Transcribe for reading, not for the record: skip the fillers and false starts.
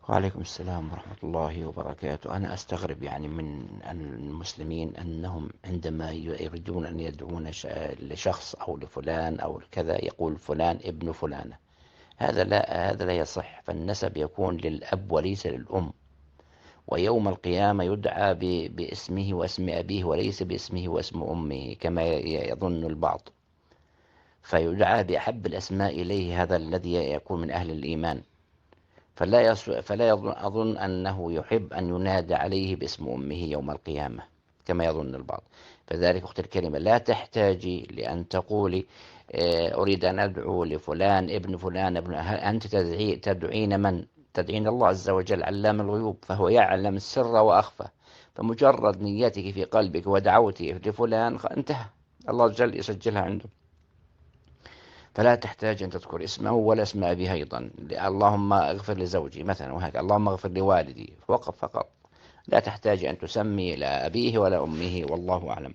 وعليكم السلام ورحمة الله وبركاته. أنا أستغرب يعني من المسلمين أنهم عندما يريدون أن يدعون لشخص أو لفلان أو كذا يقول فلان ابن فلانة. هذا لا يصح، فالنسب يكون للأب وليس للأم. ويوم القيامة يدعى باسمه واسم أبيه وليس باسمه واسم أمه كما يظن البعض، فيدعى بأحب الأسماء إليه، هذا الذي يكون من أهل الإيمان. فلا أظن أنه يحب أن ينادى عليه باسم أمه يوم القيامة كما يظن البعض. فذلك أخت الكريمة لا تحتاجي لأن تقولي أريد أن أدعو لفلان ابن فلان ابن. أنت تدعين من؟ تدعين الله عز وجل علام الغيوب، فهو يعلم السر وأخفى. فمجرد نيتك في قلبك ودعوتي لفلان انتهى، الله عز وجل يسجلها عنده. فلا تحتاج أن تذكر اسمه ولا اسم أبيه أيضا. اللهم اغفر لزوجي مثلا، وهكذا اللهم اغفر لوالدي، وقف فقط. لا تحتاج أن تسمي لا أبيه ولا أمه، والله أعلم.